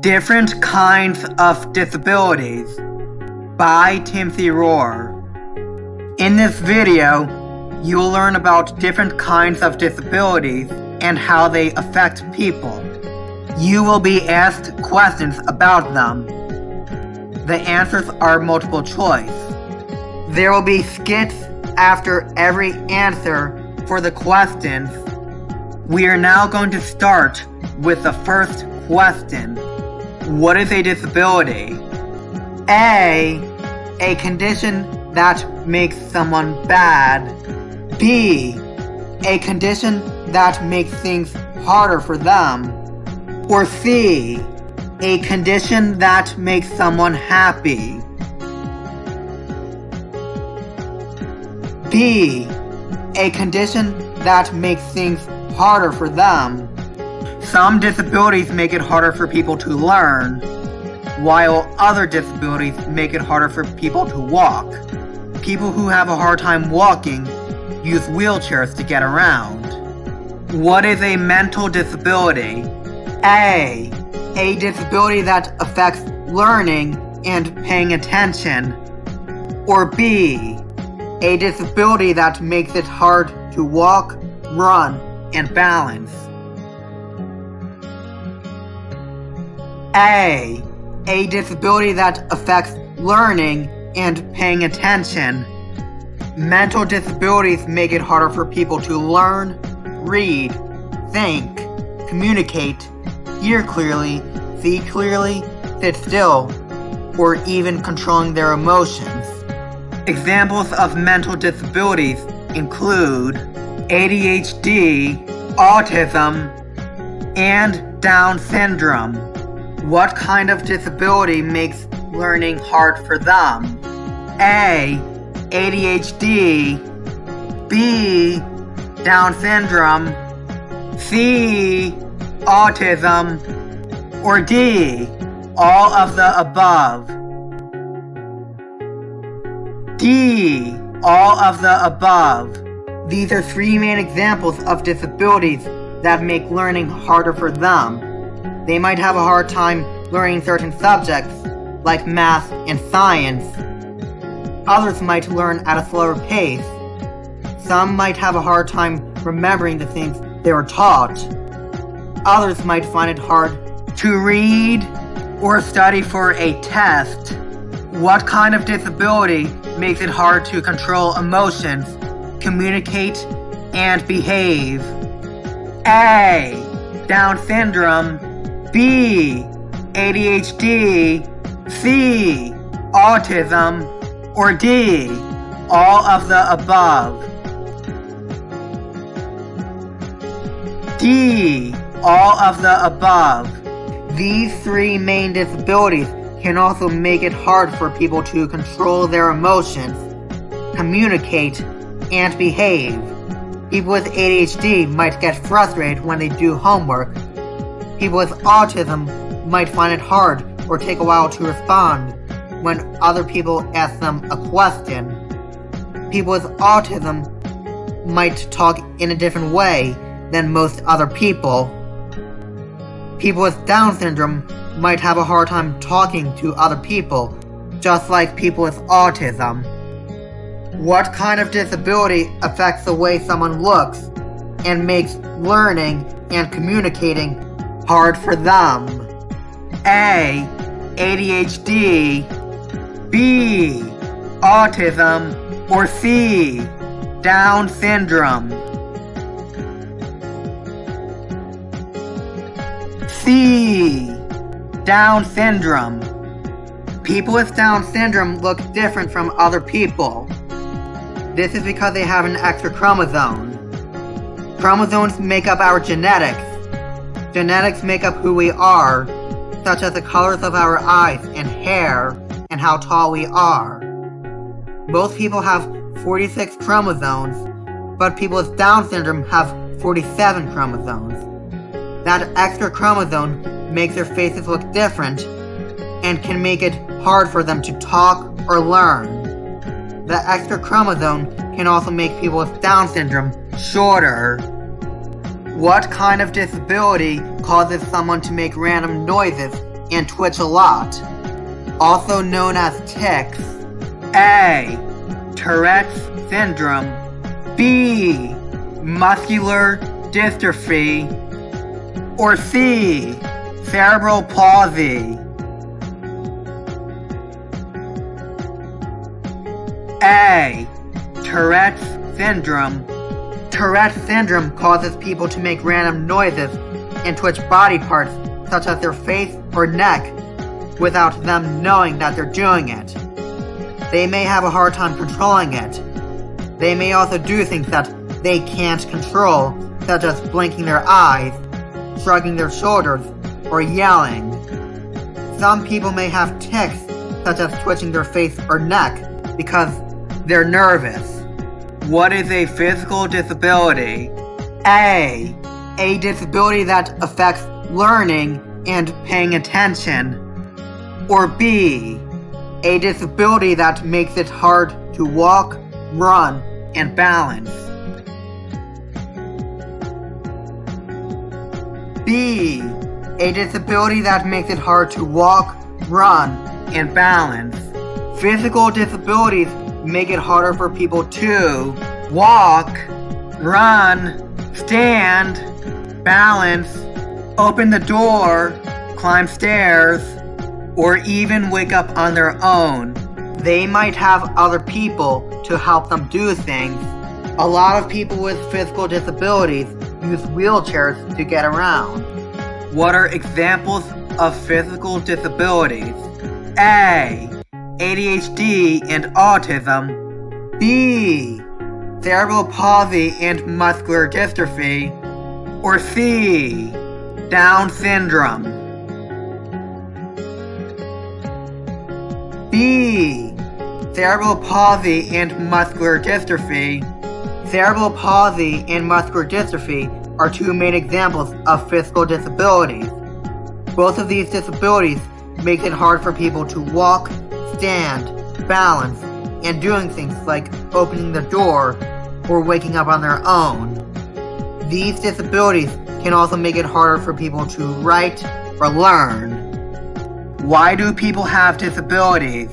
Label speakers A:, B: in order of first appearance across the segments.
A: Different Kinds of Disabilities by Timothy Rohr. In this video, you will learn about different kinds of disabilities and how they affect people. You will be asked questions about them. The answers are multiple choice. There will be skits after every answer for the questions. We are now going to start with the first question. What is a disability? A condition that makes someone bad. B, a condition that makes things harder for them. Or C, a condition that makes someone happy. B, a condition that makes things harder for them. Some disabilities make it harder for people to learn, while other disabilities make it harder for people to walk. People who have a hard time walking use wheelchairs to get around. What is a mental disability? A disability that affects learning and paying attention. Or B, a disability that makes it hard to walk, run, and balance. A disability that affects learning and paying attention. Mental disabilities make it harder for people to learn, read, think, communicate, hear clearly, see clearly, sit still, or even controlling their emotions. Examples of mental disabilities include ADHD, autism, and Down syndrome. What kind of disability makes learning hard for them? A, ADHD, B, Down syndrome, C, autism, or D, all of the above. D, all of the above. These are three main examples of disabilities that make learning harder for them. They might have a hard time learning certain subjects, like math and science. Others might learn at a slower pace. Some might have a hard time remembering the things they were taught. Others might find it hard to read or study for a test. What kind of disability makes it hard to control emotions, communicate, and behave? A, Down syndrome, B, ADHD, C, autism, or D, all of the above. D, all of the above. These three main disabilities can also make it hard for people to control their emotions, communicate, and behave. People with ADHD might get frustrated when they do homework. People with autism might find it hard or take a while to respond when other people ask them a question. People with autism might talk in a different way than most other people. People with Down syndrome might have a hard time talking to other people, just like people with autism. What kind of disability affects the way someone looks and makes learning and communicating hard for them? A, ADHD, B, autism, or C, Down syndrome. C, Down syndrome. People with Down syndrome look different from other people. This is because they have an extra chromosome. Chromosomes make up our genetics. Genetics make up who we are, such as the colors of our eyes and hair, and how tall we are. Most people have 46 chromosomes, but people with Down syndrome have 47 chromosomes. That extra chromosome makes their faces look different and can make it hard for them to talk or learn. The extra chromosome can also make people with Down syndrome shorter. What kind of disability causes someone to make random noises and twitch a lot, also known as tics. A. Tourette's syndrome. B. Muscular dystrophy. Or C. Cerebral palsy. A. Tourette's syndrome. Tourette's syndrome causes people to make random noises and twitch body parts such as their face or neck without them knowing that they're doing it. They may have a hard time controlling it. They may also do things that they can't control, such as blinking their eyes, shrugging their shoulders, or yelling. Some people may have tics, such as twitching their face or neck, because they're nervous. What is a physical disability? A. A disability that affects learning and paying attention. Or B. A disability that makes it hard to walk, run, and balance. B. A disability that makes it hard to walk, run, and balance. Physical disabilities make it harder for people to walk, run, stand, balance, open the door, climb stairs, or even wake up on their own. They might have other people to help them do things. A lot of people with physical disabilities use wheelchairs to get around. What are examples of physical disabilities? A. ADHD and autism. B. Cerebral palsy and muscular dystrophy. Or C. Down syndrome. B. Cerebral palsy and muscular dystrophy. Cerebral palsy and muscular dystrophy are two main examples of physical disabilities. Both of these disabilities make it hard for people to walk, stand, balance, and doing things like opening the door or waking up on their own. These disabilities can also make it harder for people to write or learn. Why do people have disabilities?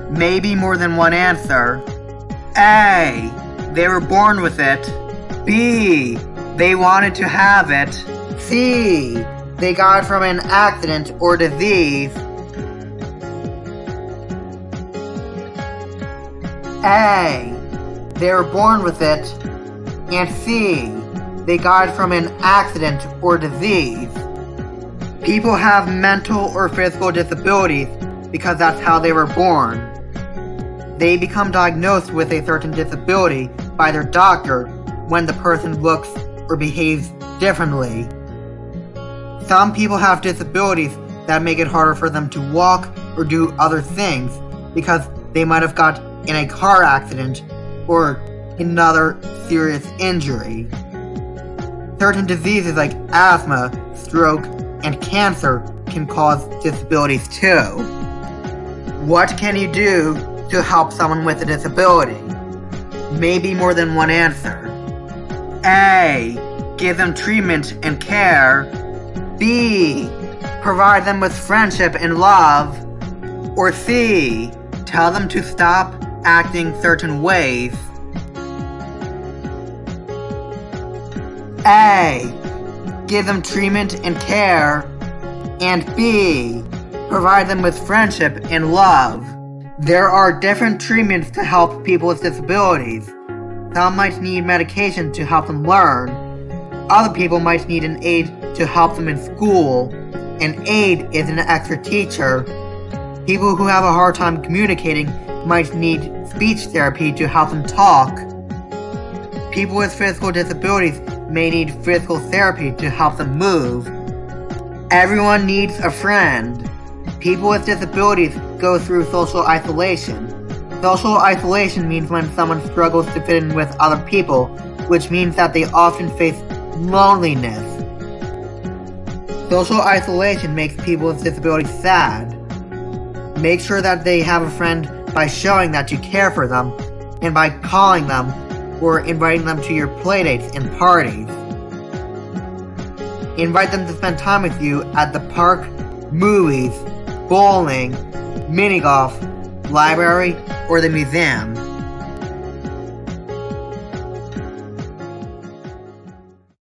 A: Maybe more than one answer. A. They were born with it. B. They wanted to have it. C. They got it from an accident or disease. A. They were born with it. And C. They got it from an accident or disease. People have mental or physical disabilities because that's how they were born. They become diagnosed with a certain disability by their doctor when the person looks or behaves differently. Some people have disabilities that make it harder for them to walk or do other things because they might have got in a car accident or another serious injury. Certain diseases like asthma, stroke, and cancer can cause disabilities too. What can you do to help someone with a disability? Maybe more than one answer. A. Give them treatment and care. B. Provide them with friendship and love. Or C. Tell them to stop acting certain ways. A. Give them treatment and care. And B. Provide them with friendship and love. There are different treatments to help people with disabilities. Some might need medication to help them learn. Other people might need an aide to help them in school. An aide is an extra teacher. People who have a hard time communicating might need speech therapy to help them talk. People with physical disabilities may need physical therapy to help them move. Everyone needs a friend. People with disabilities go through social isolation. Social isolation means when someone struggles to fit in with other people, which means that they often face loneliness. Social isolation makes people with disabilities sad. Make sure that they have a friend by showing that you care for them and by calling them or inviting them to your playdates and parties. Invite them to spend time with you at the park, movies, bowling, mini golf, library, or the museum.